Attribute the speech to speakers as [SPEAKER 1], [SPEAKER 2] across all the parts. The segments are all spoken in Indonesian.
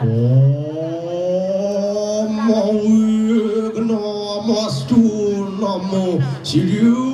[SPEAKER 1] Om Namastu Namo Shiryu.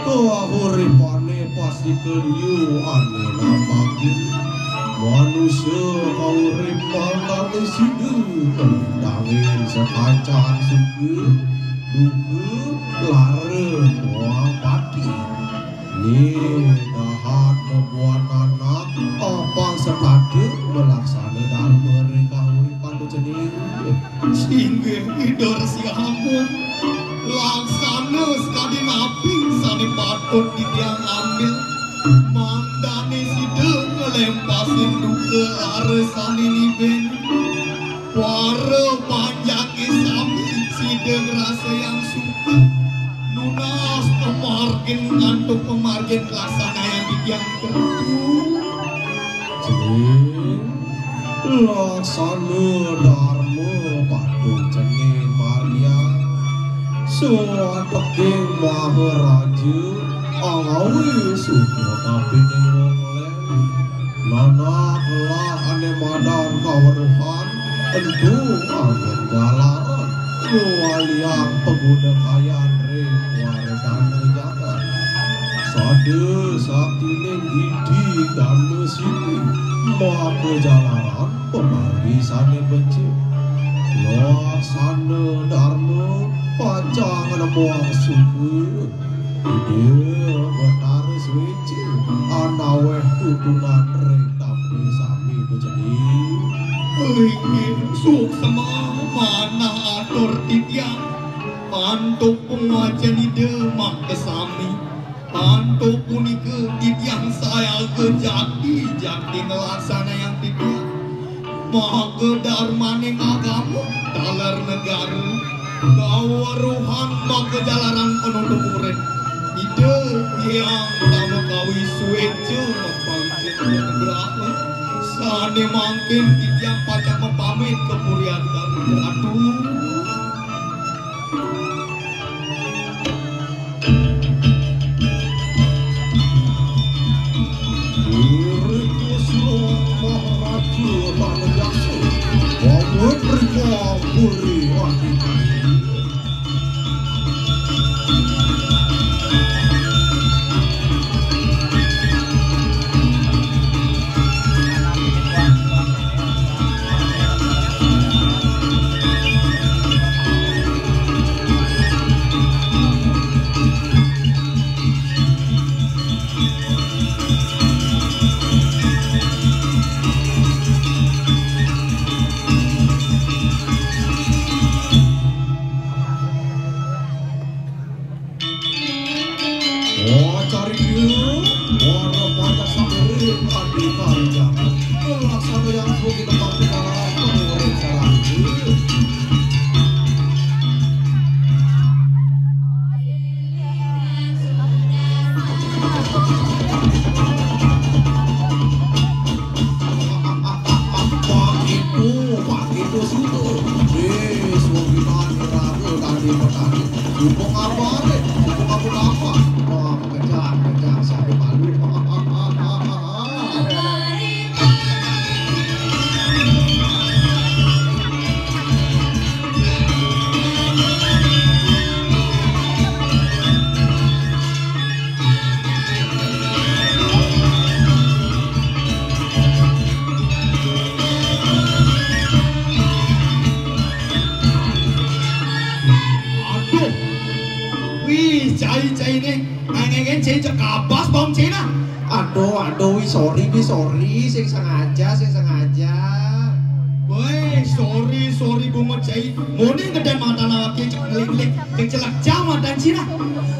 [SPEAKER 1] Uripane pasti keliu ane namakin manusia urip mangane sidu kendangin sekancan suku duku lare muang pati nih dahat membuat anak opang sekade melaksana dharma mereka uripan tu jening
[SPEAKER 2] sehingga idor si ampun laksana sekali nabi sani patut ditiang ambil mandane sida ngelempasin duka lara sani niben wara panjangnya sami sida ngerasa yang suka nunas pemargin ngantuk pemargin laksana yang ditiang terus
[SPEAKER 1] jening laksana dharma patut jening Maria suwateking maharaja angawi suka tapi ning wong lem nana lah ane madan kaweruhan entu angin jalaran lualiang pengguna kayan ring waredana jagat sade sakti ning hidi dana sini maka jalaran pemari sane becik laksana dharma panjang buang suku dia betara sweci anaweh tutunan ring tapi sami bejadi
[SPEAKER 2] ingin suksema mana atur titiang pantuk pengajian ide mak kesami pantuk punika titiang saya kejati jati ngelaksana yang titiang maka darmaning agama dalar negara kawaruhan maka jalanan penutup urip ide yang tamu kawi suejo mempangcin berapa sane mangkin titiang pacak mempamit kepurian baru aduh
[SPEAKER 1] sorry sing sengaja
[SPEAKER 2] woi sorry bunga cai moni gedan mata laki cek ngelik-ngelik cek celak jama dan cina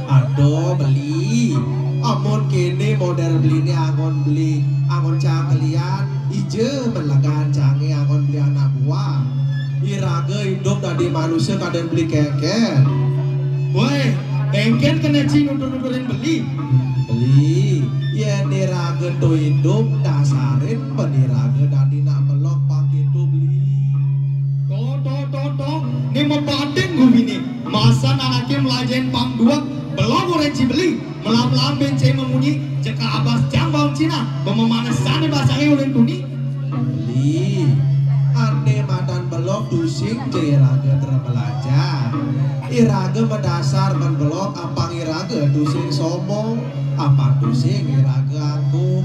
[SPEAKER 1] aduh beli amun kene model beli ini angon cang kalian ije melegan cange angon beli anak buah iraga hidup tadi manusia kadang beli keken
[SPEAKER 2] woi keken kena cing nudur-nudurin beli ya niraga tu hidup dasarin peniraga tadi nak melok pakai tu beli toh ni membatin gue bini masa anaknya melajain pang dua belum orange beli melam-melam bencai memunyi cek abas jambang Cina pemanasan bahasanya oleh tuni
[SPEAKER 1] beli ane madan belok dusing ciraga terbelajar iraga mendasar men belok ampang iraga tusing somong apa tusing iraga aku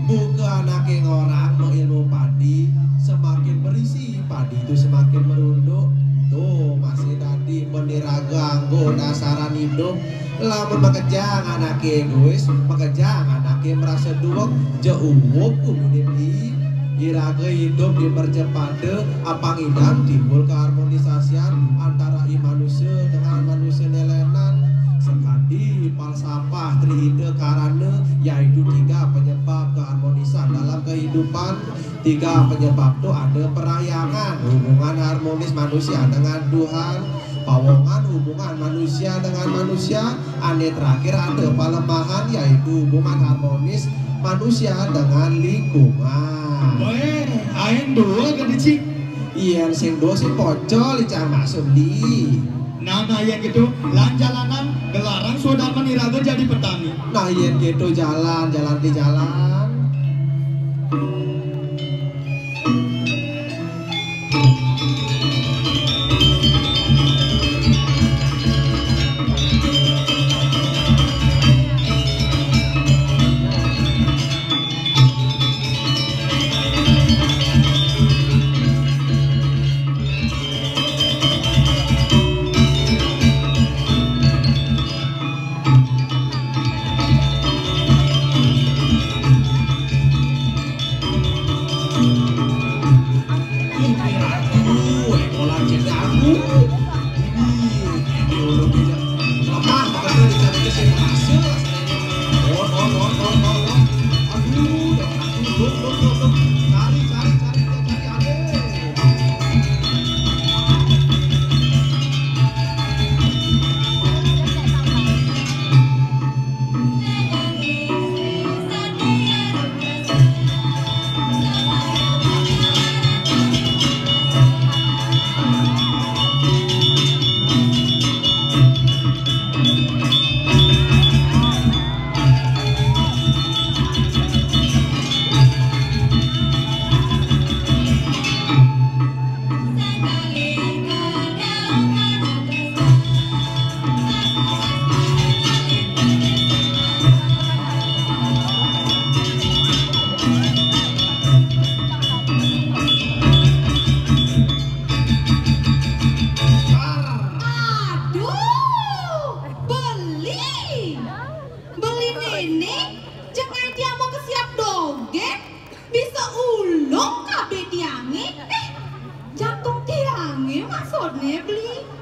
[SPEAKER 1] buka anake orang mau ilmu padi semakin berisi padi itu semakin merunduk tuh masih tadi meniraga anggo dasaran hidup lamun makejang anake egois makejang anake merasa duwek jauh kumini iraga hidup dipercepat apang idam timbul keharmonisasian antara manusia dengan manusia nelenan sekali falsafah trihide karana yaitu 3 penyebab keharmonisan dalam kehidupan. 3 penyebab itu ada perayangan hubungan harmonis manusia dengan Tuhan, pawongan hubungan manusia dengan manusia, ane terakhir ada pelemahan yaitu hubungan harmonis manusia dengan lingkungan.
[SPEAKER 2] Weh, aing dua kan cik.
[SPEAKER 1] Iya, sing do sing pocol icah masuk di.
[SPEAKER 2] Nah yang gitu, jalanan gelarang sudah meniraga jadi petani.
[SPEAKER 1] Nah yang gitu jalan di jalan.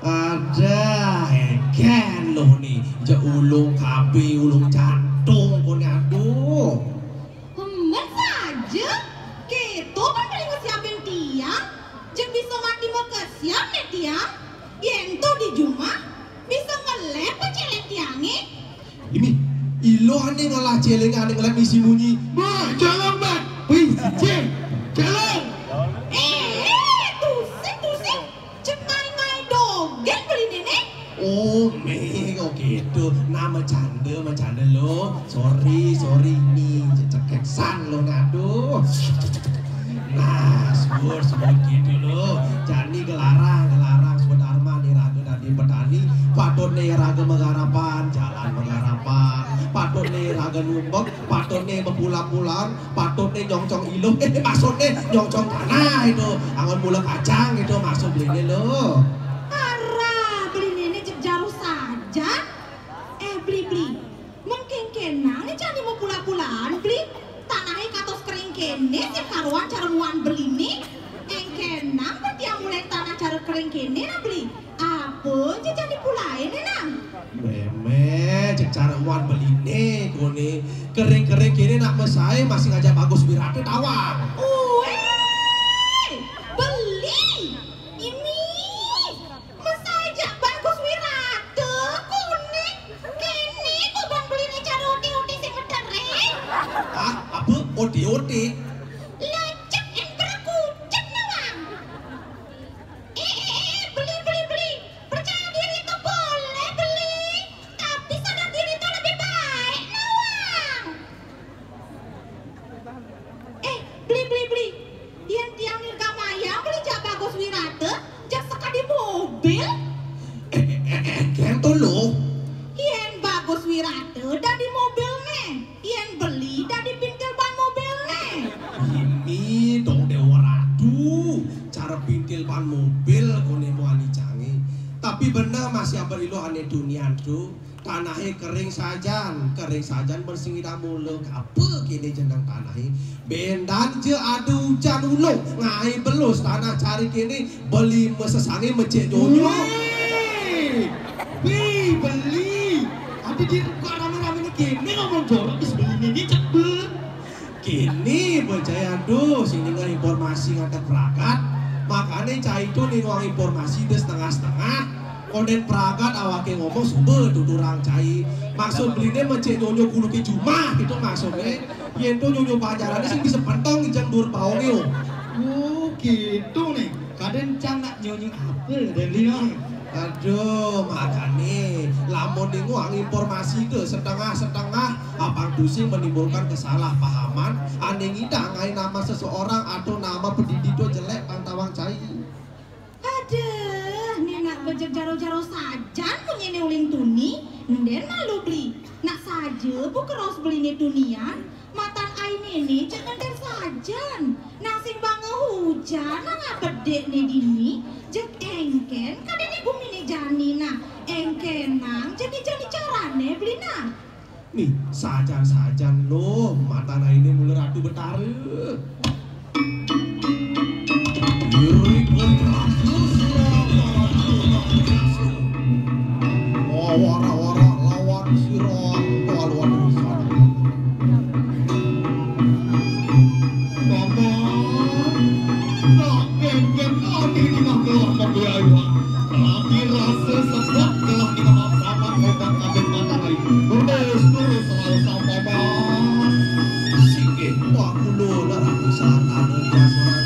[SPEAKER 1] Ada eken loh nih, ulung kabe, ulung jantung, kau aduh.
[SPEAKER 3] Hemen saja, kita kan paling ngesiapin tiang, jeng bisa mati mau kesiap nih tiang, yang tuh di Juma bisa ngelep celeng tiangnya.
[SPEAKER 1] Ini, ilo ane ngalah celeng ane ngelep isi bunyi.
[SPEAKER 2] Wah, jalan mat, wih, cek, jalan.
[SPEAKER 1] Oh, kok gitu. Nah, bercanda lo. Sorry nih, cekeksan lo ngadu. Nah, sebut gitu lo. Jadi gelarang sebenarnya nih raga nadi petani. Patut nih raga menggarapan, jalan menggarapan. Patut nih raga numpuk, patut nih mempulang-pulang, patut nih nyongcong ilo. Maksud nih nyongcong tanah itu. Angon mula kacang itu masuk beli lo.
[SPEAKER 3] Beli mungkin kenang nih jadi mau pula-pulaan beli tanahnya katos kering kene si karuan cara muan beli nih kenang berarti yang mulai tanah cara kering kene nah beli apa aja jadi pulain nang
[SPEAKER 1] meme cek cara muan beli nih kone kering kene nak mesai masih ngajak bagus wirate tawang
[SPEAKER 3] beli ini mesai aja bagus wirate
[SPEAKER 1] apa? Oti?
[SPEAKER 3] Lecek yang berkucek nawang. Beli. Percaya diri itu boleh beli, tapi sadar diri itu lebih baik nawang. Beli. Yang tiang nirgamaya beli jak bagus wirate, jak sekali mobil.
[SPEAKER 1] Yang tuh lo?
[SPEAKER 3] Yang bagus wirate.
[SPEAKER 1] sabar ilo ane dunia tu tanahnya kering sajan bersih dah mulu apa kini jenang tanahnya bendan je adu hujan ulung ngai belus tanah cari kini beli mesesangi mencik donyo
[SPEAKER 2] beli ada di kok rame-rame ni kini ngomong jorok di sebelah ini cepet
[SPEAKER 1] kini percaya do sini nggak informasi ngata perakat makanya cah itu nih uang informasi deh setengah-setengah koden peragat awake ngomong sumber tuturang cai maksud belinya mencik nyonyo kudu ke jumah itu maksudnya yen to nyonyo pacarannya sih bisa pentong jang dur paongnya
[SPEAKER 2] oh gitu nih kaden cang nak nyonyo apa dan lino
[SPEAKER 1] aduh makanya lamun nih nguang informasi ke setengah-setengah abang pusing menimbulkan kesalahpahaman aneh ngidang ngai nama seseorang atau nama pendidik itu jelek pantawang cai
[SPEAKER 3] Aduh, nih nak bejek jaro-jaro sajan punya nih uling tuni, nden malu beli. Nak saja bu keros beli nih tunian, matan ain ini jangan der sajan. Nasing bange hujan, nggak bedek nih dini, jek engken, kadang nih bumi nih jani nah, engkenang, jadi carane beli nah.
[SPEAKER 1] nih sajan lo matan ain ini mulai ratu betara. Wara-wara lawan sirah lawan rusak.
[SPEAKER 2] Bapak, nak geng-geng kami di magelah membiayai. Kami rasa sebab telah dimamakan obat kabin mata lain. Terus selalu sama Bapak.
[SPEAKER 1] Sikit waktu lo darah pisah tanah jasaran.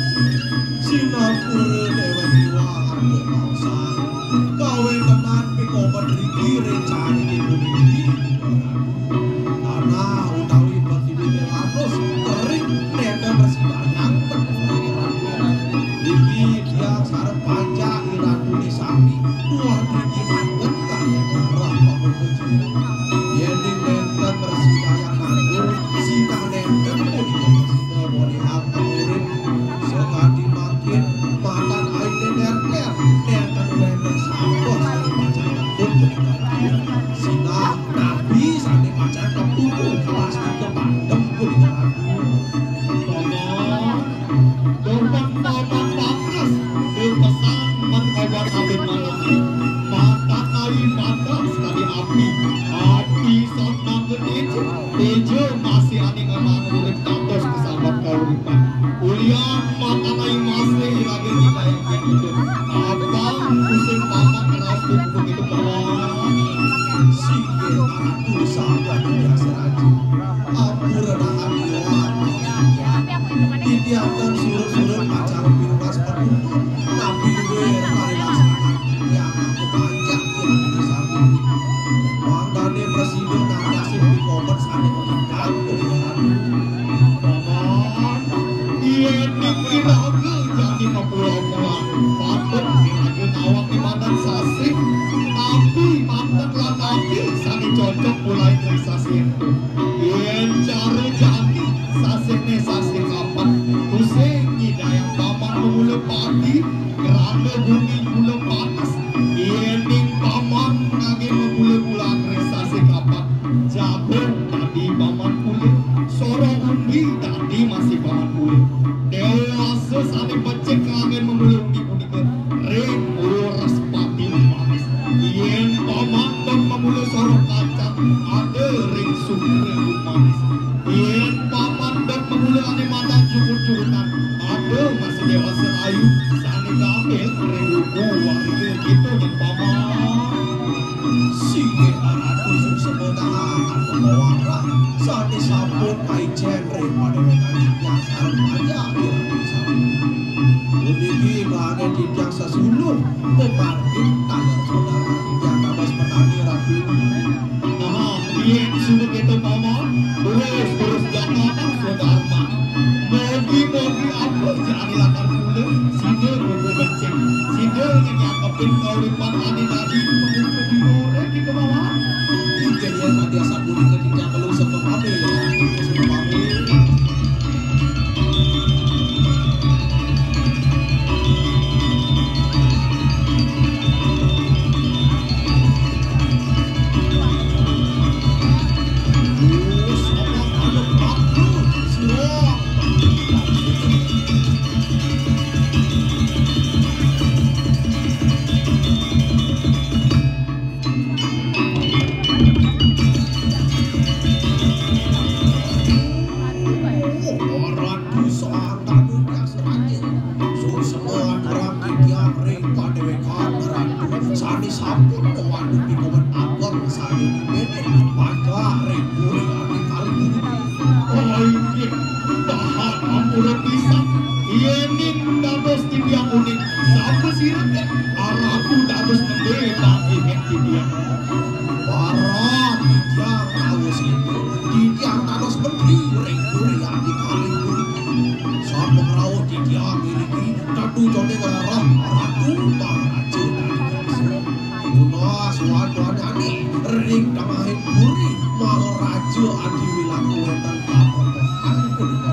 [SPEAKER 1] Sinapura dewa jiwa aku mausan. Kawe teman piko berdiri rencana di bumi ini. Tanah utawi berdiri harus kering nempel bersidayang berkerak. Iki dia sarap panjang iratu di sapi. Dua tinggi mantan kaya darah bangun kecil. Yang nempel bersidayang nanggur. Sinah nempel menjadi sinah boleh apa urip. Sekali makin matan air nempel. Nempel nempel sampah sani pacaran pun berikan. Sinah nabi sani pacaran kepuku. Pasti kepandem berikan.
[SPEAKER 2] Bapak, Bapak Papras, berpesan mengobat kabin mata lain. Mata kayu mata sekali api. Api sama gedit, bejo masih ani ngamang urip katos kesahabat kauripan. Uliah mata kayu masih lagi kita yang hidup. Abang pusing paman keras tubuh itu kawan.
[SPEAKER 1] Sikit aratu sahabat biasa raja. Ampura nahan yohan. Didiamkan suruh-suruh pacaran pirunas penuntun. Nabi gue kali laksanakan yang aku panjang yang disamping. Mangdane presiden nasib di komen sani meninggal berikan.
[SPEAKER 2] Bapak, iya dikiraga jadi kepulau-pulau. Patut diraga awak di mantan sasih. Tapi mantan lah nabi sani cocok mulai dari sasih itu. Yen cara jadi sasih ne sasih kapan. Pusing hidayah paman memula pagi. Kerana bumi mula panas. Yen ning paman ngagi memula pulang dari sasih kapan. Jabung tadi paman kulit. Sorong undi tadi masih paman kulit. Dewasa sani becek angin memula undi-undi ke. Ring uras pati manis. Yen paman dok memula sorong kacang. Ada ring sumber manis. Yen paman dok memula ane mata cukur-curutan. Ada masih dewasa ayu. Sani kambil ring luku warga gitu yen paman.
[SPEAKER 1] Sikit aratu sebenarnya atau bawarah. Sani sampun kai genre pada dengan yang sarap panjang yang disamping. Uniki bahagia tidak sesulung. Pemarkir tanya saudara tidak kabas petani ratu.
[SPEAKER 2] Nah, yen sudah gitu paman. Terus jangan saudara. Mogi-mogi apa jadi latar mula. Sini rugu becek. Sini yang nyakapin kauripan ani tadi. Mengumpul di goreng di kebawah.
[SPEAKER 1] Tiga yang tadi asal budi ketika belum sepemame ya. Sepemame.
[SPEAKER 2] bahan ampura pisan iening dados tidiang unik sampai sirek araku dados mendeta ingin tidiang
[SPEAKER 1] Para tidiang awes itu tidiang dados menteri ring-ring adik kali sama rawat tidiang miliki tadu jone warah ratu maharaja dari Unas wadani ring damahin puri maharaja adi wilaku wenten kapotohan kedua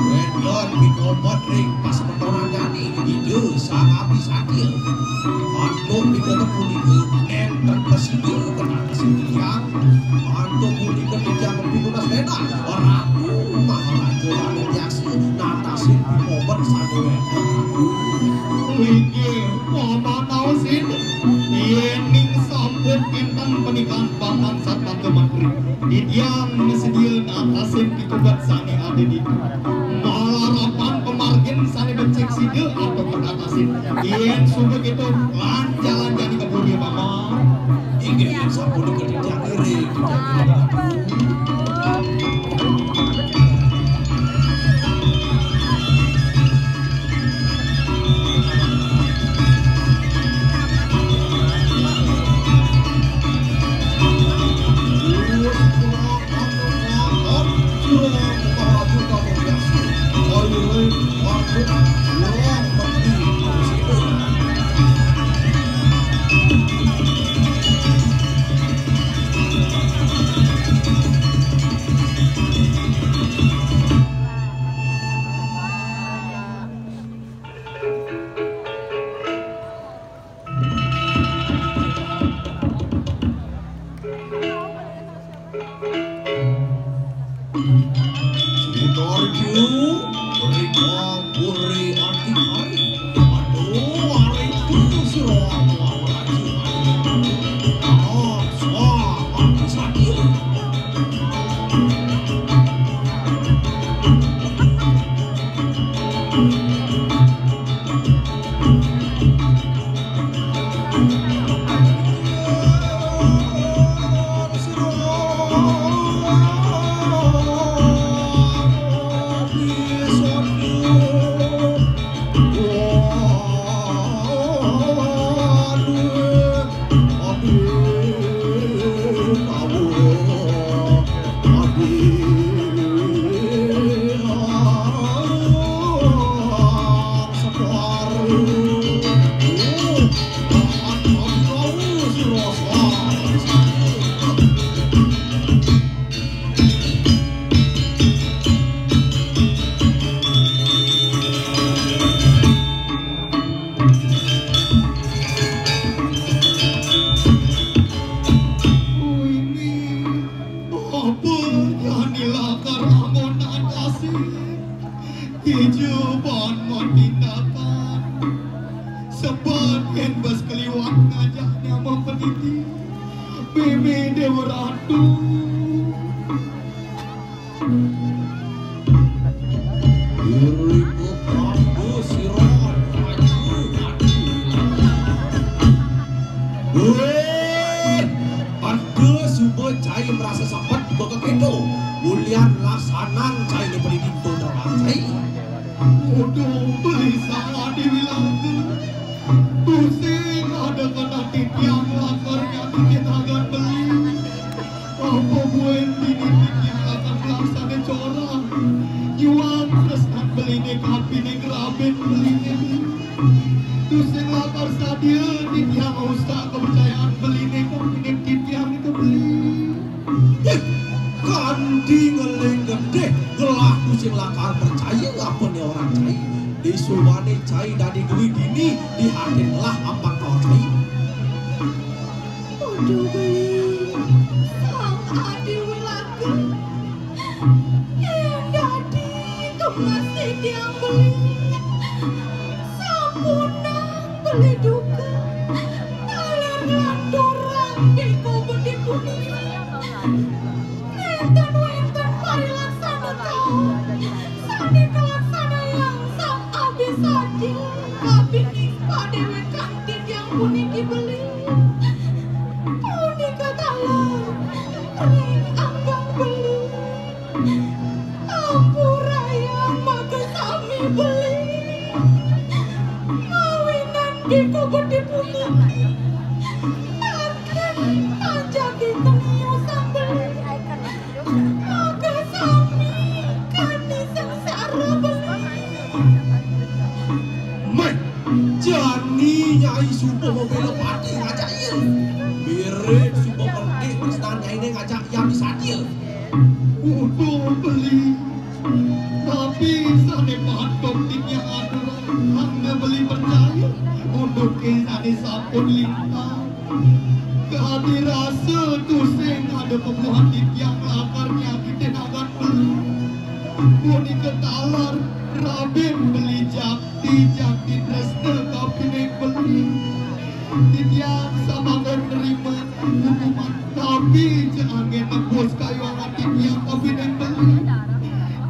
[SPEAKER 1] Wedon bikobat ring pas metonan jani ide sang abis adil Antum bikobat punika enten pesida kenata sitiang Antum punika tidiang pinunas beda ratu maharaja dari tiaksi natasin bikobat sane wedon
[SPEAKER 2] Wih, mama nausin iening sambut kinten pernikahan paman sarta kementeri tidiang sedia natasin pikubat sane ada di malarapan pemargin sane becek side atau penatasin ien sumber itu lan jalan jadi keburi mama
[SPEAKER 1] ingin sambut ke tidiang iri
[SPEAKER 2] Hijuban tindakan sebagian bas keliwat ngajaknya mempeniti Bibi Dewa Ratu
[SPEAKER 1] Diriku Prabu Siron Ada sumber cahaya merasa sampat bakal kedo Mulian laksanan cahaya pendidik tu terbatai
[SPEAKER 2] Udah beli salah di wilayah pusing ada kena tiang lakarnya dikit akan beli apa buen ini dikit akan pelaksana corang jual terus nak beli ni kapi ni gerabin beli ni pusing lakar sadia di tiang usah kepercayaan beli ni kapi ni tiang itu beli
[SPEAKER 1] Kandi ngeling gede gelah pusing lakar percaya apa nih orang cai di sulwane cai dari duit gini dihadirlah apa kau cai
[SPEAKER 3] Aduh beli sang adi wilaga dadi kemasih diang beli sampunang beli duka taler landorang di kubur di kuning Wenten mari laksana kau Sani kelaksana yang sang abis adil Kabinis padewe kantin yang puniki beli Punika talar ring anggang beli Maka sami kani sengsara beli.
[SPEAKER 1] Mai, jani nyai supo mau bela pati ngajak iya. Mirip supo penting tresnan nyai ini ngajak yang bisa dia.
[SPEAKER 2] Udah beli, tapi sane patok yang ada hanya beli percaya. Untuk kisah sampun lintang, kami rasa tusing ada pembuhan yang lakarnya kita akan beli. Buni ketalar, rabin beli jati resta tapi nek beli. Tiang sama menerima hukuman, tapi jangan nebus kayu amat tiang tapi nek beli.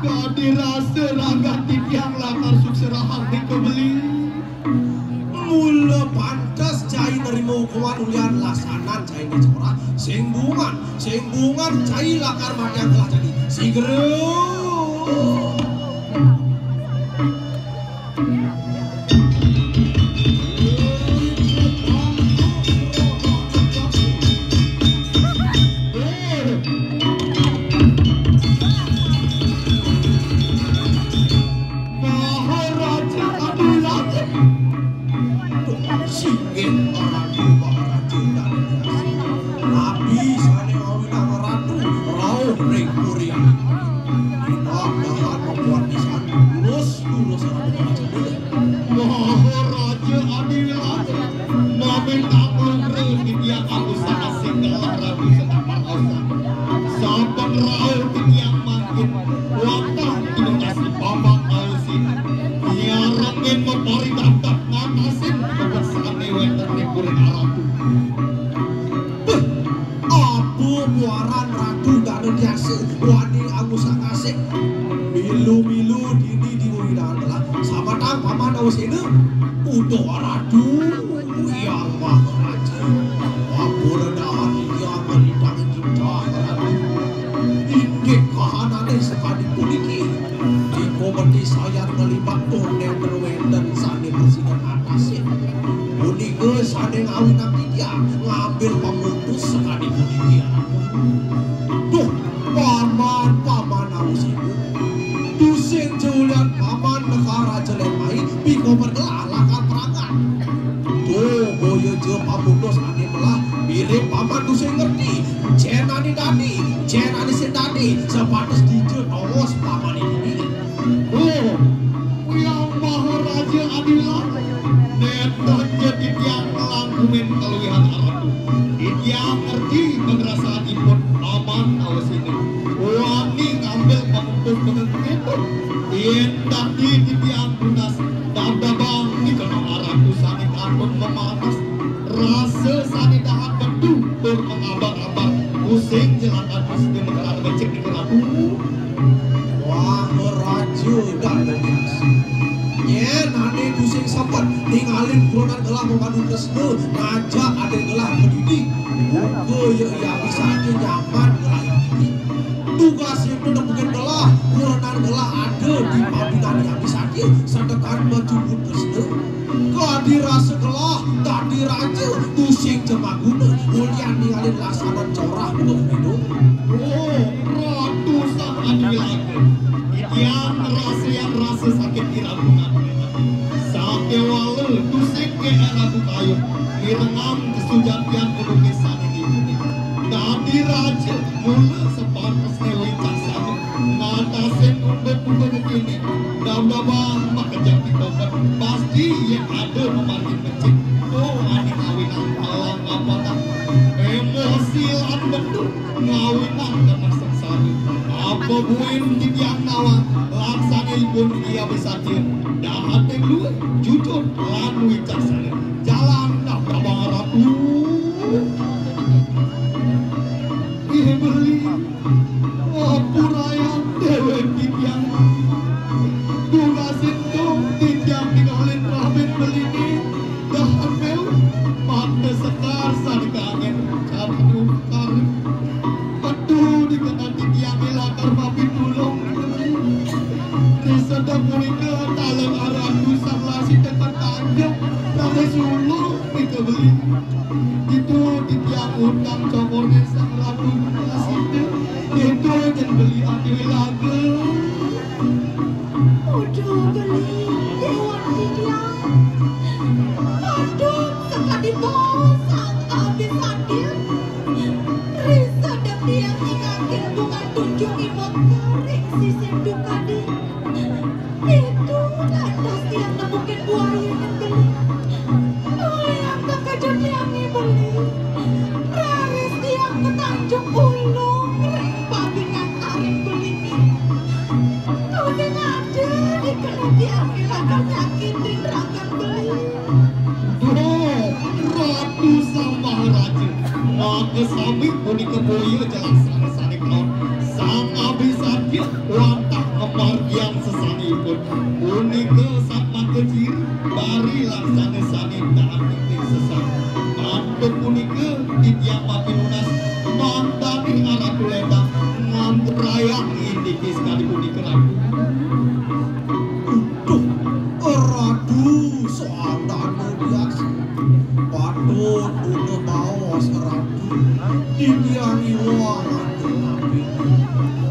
[SPEAKER 2] Kami rasa raga tiang lakar sukserahan nek beli.
[SPEAKER 1] Mula pantas cai nerima hukuman ulian laksanan cai ini corah singgungan cai lakar madang telah jadi sigero. Milu-milu dini diwiridan telah sama tang paman aus ini udah radu yang maharaja apuradan yang melintang cinta radu ini kahanane sekali puniki di komedi saya ngelibat tonen berwenden sani presiden atasnya puniki sani ngawin nanti dia ngambil pemutus sekali puniki tuh paman aus ini tusing julian paman negara jelek mai piko bergelah lakar perangan tuh boyo je pamudos ane melah mirip paman tusing ngerti jenani sendani sepatus dije awas paman ini
[SPEAKER 2] oh yang maharaja adilah netan jadi tiang melangkumin keluihan Arab tiang ngerti pengerasaan impun paman awas ini wani ngambil pemutus itu indah di tiang lunas dabang di kenang Arab sani kanton memanas rasa sani dahat bertutur mengabar-abar pusing jalan adus di mengelar becek di kerabu
[SPEAKER 1] wah meraja dan biasa nane tusing sempat ninggalin kuronan gelah memadu Kresna ngajak ada gelah pendidik buku ya bisa aja nyaman gelah ini tugas itu mungkin gelah kuronan gelah ada di pambinan yang bisa aja sedekan menjemput Kresna kehadirase gelah tak diraja tusing cemaguna ulian ninggalin laksanan corah untuk minum
[SPEAKER 2] oh ratusan adilaga yang rasa sakit irabungan sampai walau tusik ke rabu kayu irengam kesujatian penulisan ini tadi raja mula sepantas newicak sana ngatasin untuk ini dabang makajak di koper pasti yang ada memakin mencik oh adik kawinan alang apa tak emosi lan bentuk ngawinan karena sengsara apa buin di tiang nawang laksana pun ia bisa dia dahat yang luar jujur lan wicaksana jalan tak berabang ratu ihe beli apuraya dewe di tiang tugasin dong di tiang ninggalin rabin beli ni dahat meu mata sekar sani kangen kartu karu aduh dikenan di tiang ilakar babi tulung sedang mereka talang arah pusat lasi dekat tanjung ramai sulung kita beli itu di tiang utang cokornya sang ratu lasi itu beli adi lagu.
[SPEAKER 3] Udah beli dewan didiam. Aduh, sekali bosan habis hadir. Risa dan dia ingatin bunga tunjuk imot kering sisir dukadi. Itu lantas yang nemukin buaya yang beli. Yang tak kejadian beli. Raris yang ke Tanjung Ulung ring pagingan aring beli. Udah ada di kena diambil akan nyakitin rakan beli.
[SPEAKER 2] Oh, Ratu sama Raja. Maka sami puni keboya jalan sana-sana kawan. Sang abis sakit watak kemargian sesani pun. Puni ke sama kecil bari laksana-sana tahan titik sesani. Mantuk puni ke titiang mapi lunas. Mantani arah tuledang. Ngantuk rayang indikis kali puni kerang.
[SPEAKER 1] Radu soal dana biasa patut untuk bawa seradu didiangi uang adu nabi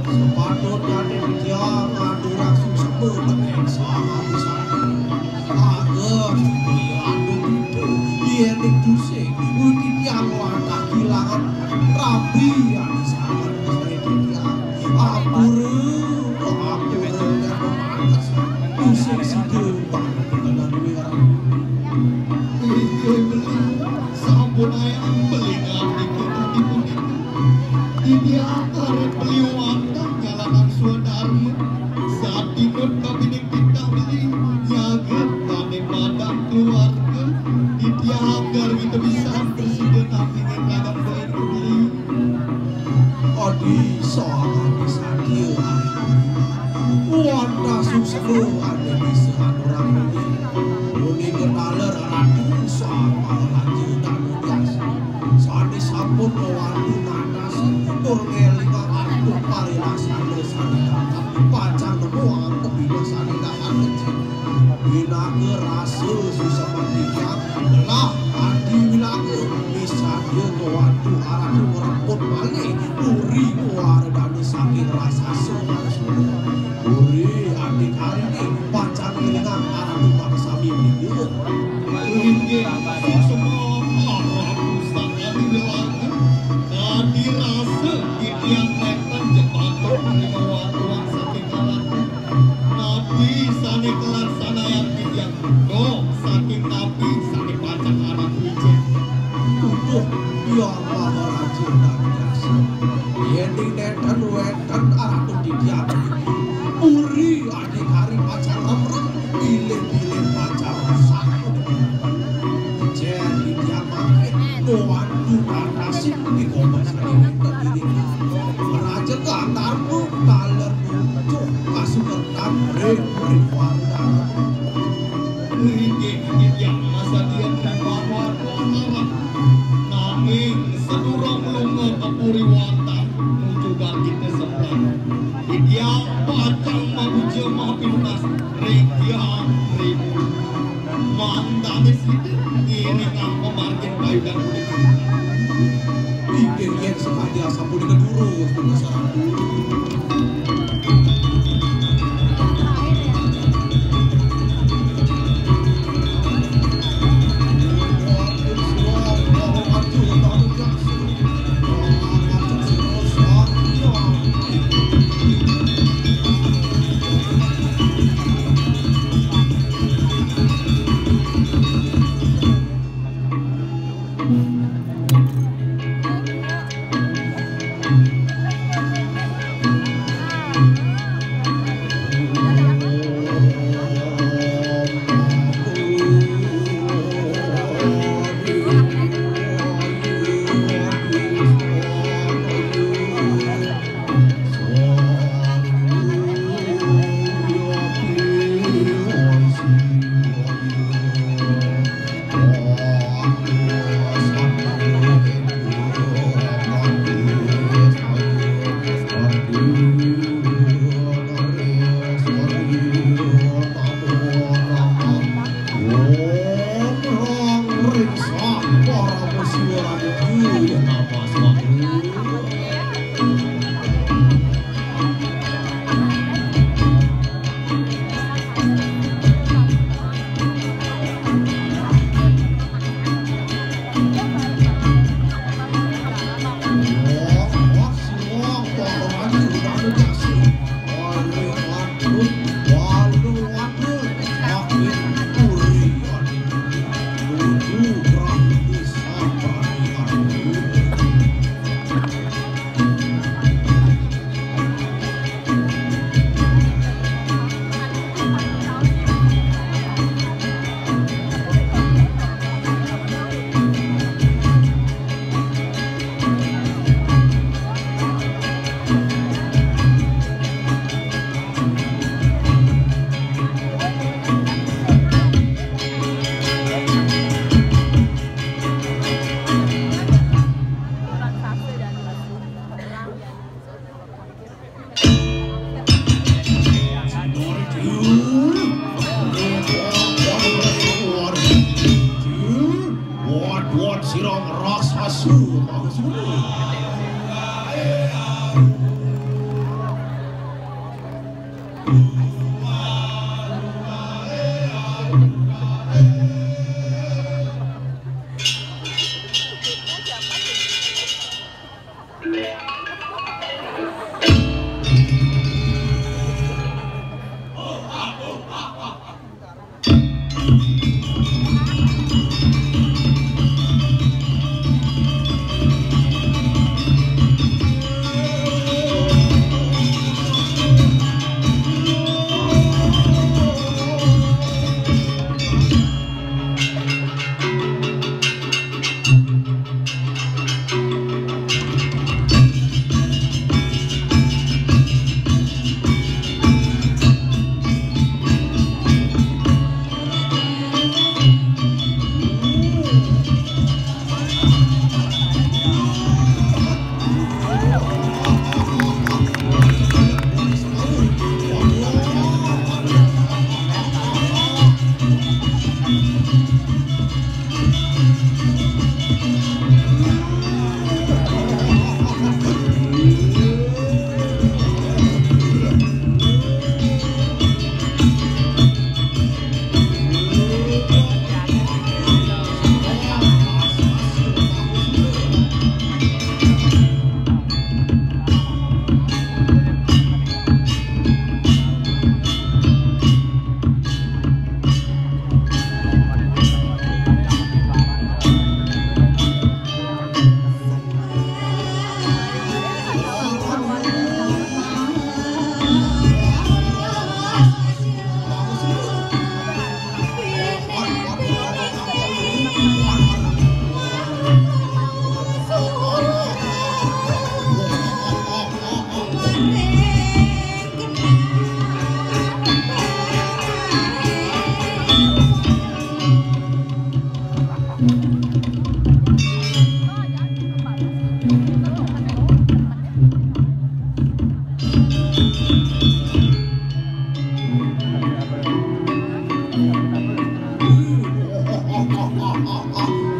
[SPEAKER 1] sepatutnya didiang adu langsung sebut pengeksa habis agar dia adu itu yenik dusik didiang wadah kehilangan rabi yang disangat saya didiang apure dan memakas dusik si depan
[SPEAKER 2] sampun ayam beli ngati kita dipunik di diakaret beli wantang jalanan suadarma saat ikut kabinet kita beli nyaget tane madam keluarga di diagar kita bisa presiden apingin ragam baik beli
[SPEAKER 1] adi soal bisa dia wanda susah ada bisa orang ini uni kenaler ratu soal raja dan biasa saat disambut lawan nanas turgelinga adu parilasane sanita pacang doang kebiasaan dahan kecil bina kerasa susah berdiam belah adi wilaga bisa dia kewantu arah meremput balik uri war dan saking rasa semangat uri adik hari ini pacang kelinga arah bangsa mimpi dia
[SPEAKER 2] Ringgit semua arah pusat adi wilaga adi rasa didiang nekan jepatan lima watuan saking alatku nabi sani kelaksana yang didiang no saking nabi sani pacang anak wijen
[SPEAKER 1] tuduh dia maharaja dan biasa yening neten weten arah tuh didiam uri adik hari pacar remrem pilih-pilih pacar rusak jadi dia makin nuantu natasi di kompas ini terdiri raja kantarmu talermu cok kasih kertam ring warna
[SPEAKER 2] Ringgit yang masa dia terbawa arah nanging sedurang lunga kepuri wantang mujugan kita sebelah didiang pacang mabuja mapilunas ringgit ribu mantan situ iringan pemargin kayu dan kulit
[SPEAKER 1] pikir yang sengaja sapu dengan lurus penasaran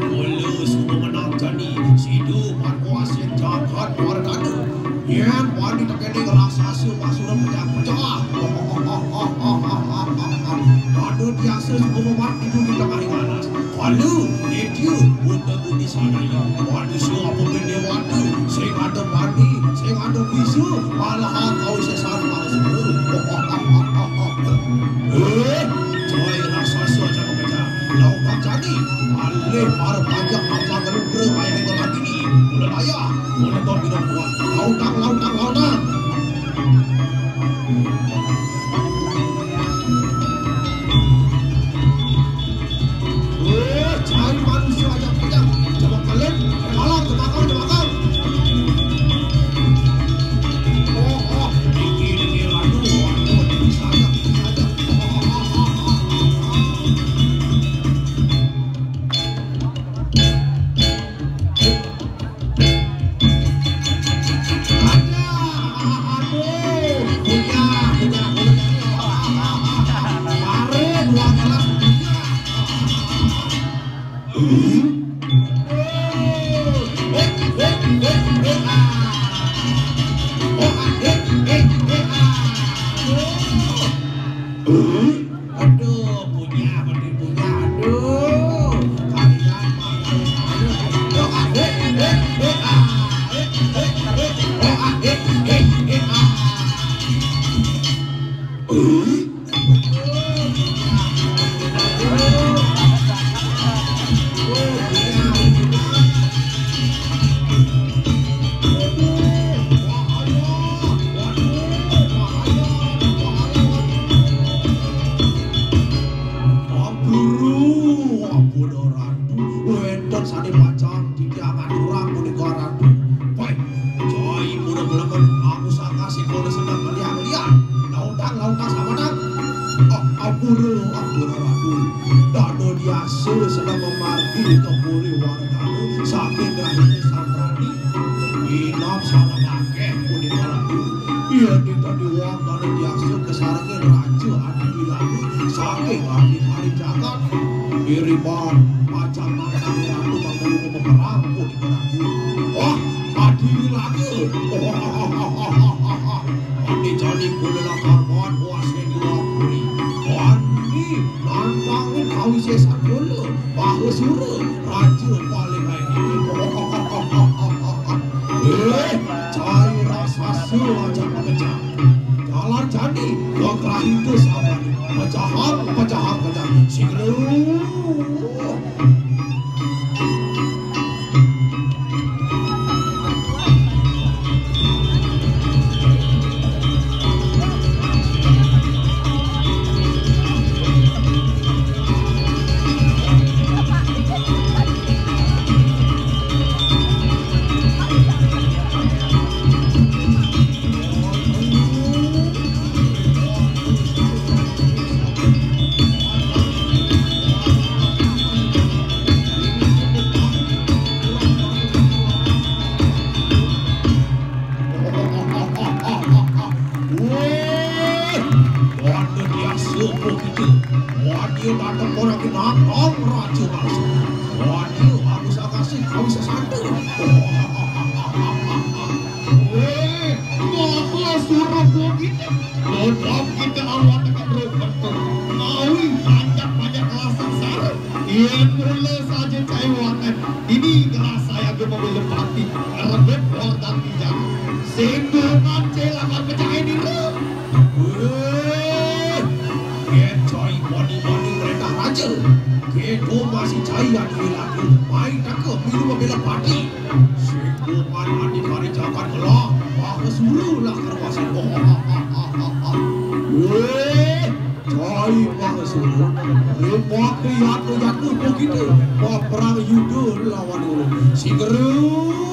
[SPEAKER 1] Mulus menang jani sidupan wasit jagat wargana yang wanita kini rasa sumasura pecah-pecah kado biasa suku memat itu di tengah ganas lalu dia untuk di sana manusia apa benda waktu saya ada mandi saya ada bisu malah kau sesat maksud coy rasa suaca pecah laukang jadi alih para panjang apa gerung-gerung ayah yang gelap ini mulai ayah mulai kau tidak kuat lautang cari manusia aja pecah coba kalian malam ke belakang dikit aduh bisa aja aduh punya aduh kalian sedang memarki tempuri warganu saking rahini sanrani inap salah pakai kuning lalu ia tidak diwang dan diasuk kesarangin raja adi bilalu saking ahli hari jagat iriban macam macam ratu mengeluh memerang kuning lalu wah adi bilalu adi jadi kulela karman wasen dua puri wani nantangin kau sesak dulu bahwa suruh raja paling baik ini cai rasa suaca pecah jalan jadi kekerahi itu sabar pecahan kecah siglu Waduh datang orang kita nong raja langsung. Waduh aku sakasih kau bisa santai.
[SPEAKER 2] Ngapa suruh begitu? Lodam kita awak dengan berbentuk. Ngawi banyak kelasan sarap. Yang mula saja caiwangan. Ini kelas saya ke mobil lepati. Rebet dan bijak. Singgungan celakan pecah ini loh.
[SPEAKER 1] Cai mani mereka raja. Kedo masih cai lagi main tak ke minum mobil lepati. Singgungan adik hari jagat kelah. Bahwa suruh lah kerwasan. Cai bahwa suruh. Lepak jatuh begitu. Perang yudul lawan dulu. Sigeru.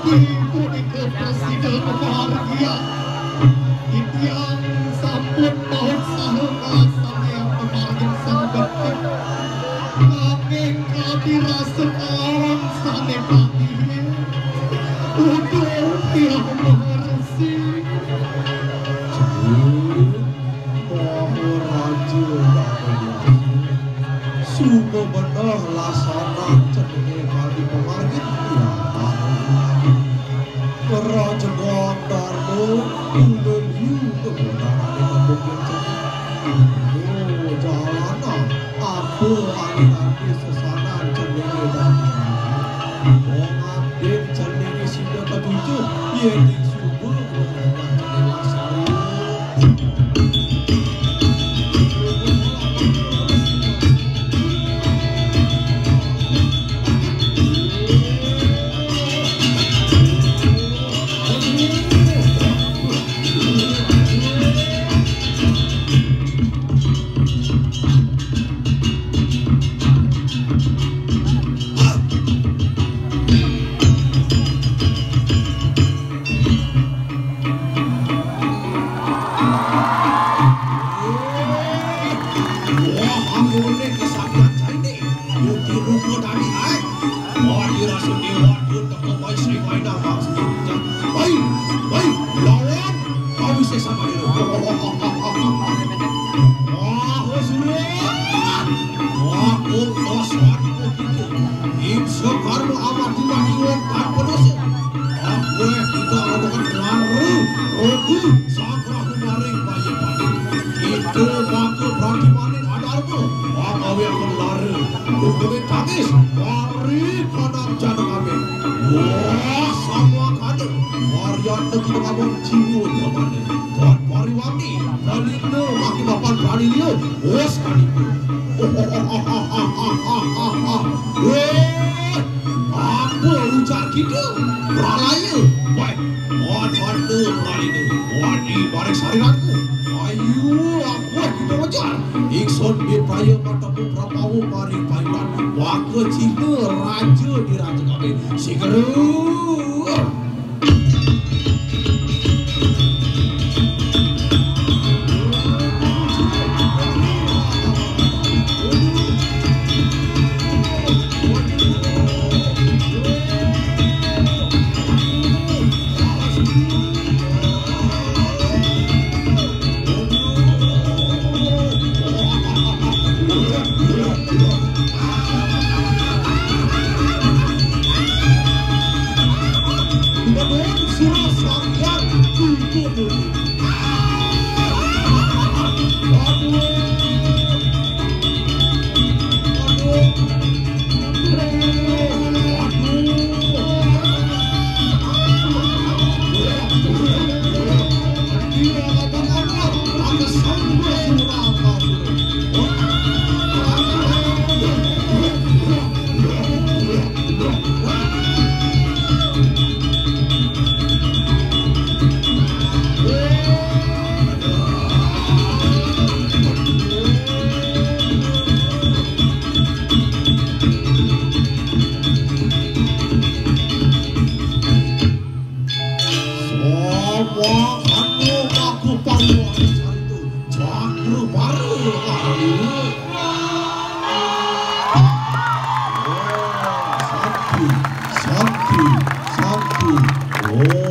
[SPEAKER 2] Punika presiden bahagia Itiang sampun maut saheula saneang pemargin sang bekti nanging kadirasuk alam sane patih utuh tiang maharsi
[SPEAKER 1] Maharaja Sumo benar lasana cenenge kali pemargin Raja Gondarmu Ulen yu kebenaran membukit jalana apa aliran sesanan cenenge dami Mengabdin cenenge sudah ketujuh Yening subur mengenai cenenge sari Oh